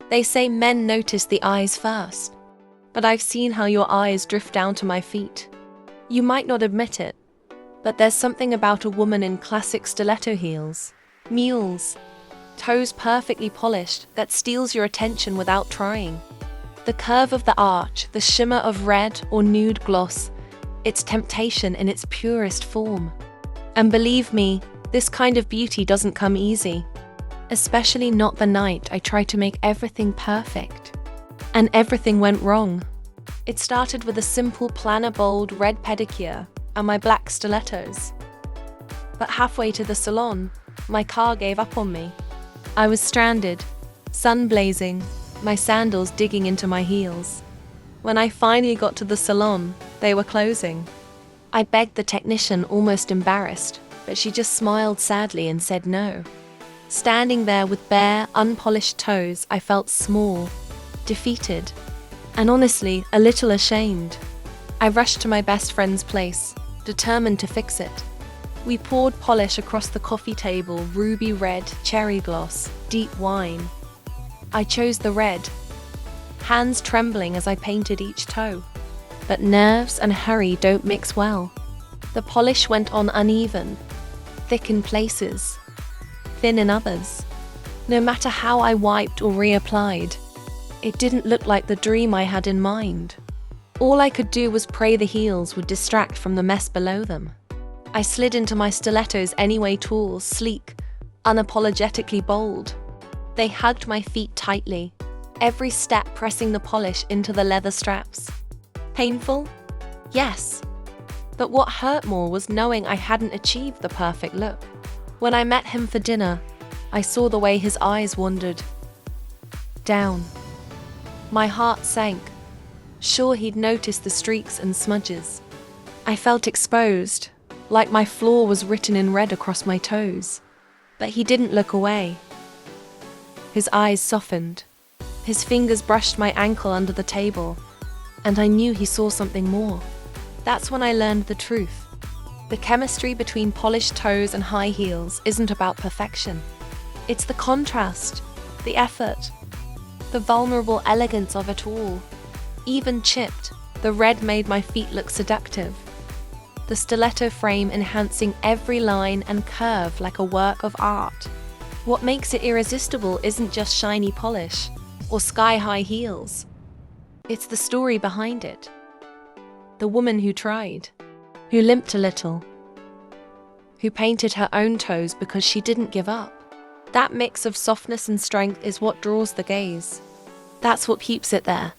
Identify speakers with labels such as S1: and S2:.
S1: They say men notice the eyes first, but I've seen how your eyes drift down to my feet. You might not admit it, but there's something about a woman in classic stiletto heels, mules, toes perfectly polished, that steals your attention without trying. The curve of the arch, the shimmer of red or nude gloss, it's temptation in its purest form. And believe me, this kind of beauty doesn't come easy. Especially not the night I tried to make everything perfect. And everything went wrong. It started with a simple planner bold red pedicure and my black stilettos. But halfway to the salon, my car gave up on me. I was stranded, sun blazing, my sandals digging into my heels. When I finally got to the salon, they were closing. I begged the technician, almost embarrassed, but she just smiled sadly and said no. Standing there with bare, unpolished toes, I felt small, defeated, and honestly, a little ashamed. I rushed to my best friend's place, determined to fix it. We poured polish across the coffee table, ruby red, cherry gloss, deep wine. I chose the red, hands trembling as I painted each toe. But nerves and hurry don't mix well. The polish went on uneven, thick in places, thin in others. No matter how I wiped or reapplied, it didn't look like the dream I had in mind. All I could do was pray the heels would distract from the mess below them. I slid into my stilettos anyway, tall, sleek, unapologetically bold. They hugged my feet tightly, every step pressing the polish into the leather straps. Painful? Yes. But what hurt more was knowing I hadn't achieved the perfect look. When I met him for dinner, I saw the way his eyes wandered down. My heart sank. Sure, he'd noticed the streaks and smudges. I felt exposed, like my flaw was written in red across my toes. But he didn't look away. His eyes softened. His fingers brushed my ankle under the table, and I knew he saw something more. That's when I learned the truth. The chemistry between polished toes and high heels isn't about perfection. It's the contrast, the effort, the vulnerable elegance of it all. Even chipped, the red made my feet look seductive. The stiletto frame enhancing every line and curve like a work of art. What makes it irresistible isn't just shiny polish or sky-high heels. It's the story behind it. The woman who tried, who limped a little, who painted her own toes because she didn't give up. That mix of softness and strength is what draws the gaze. That's what keeps it there.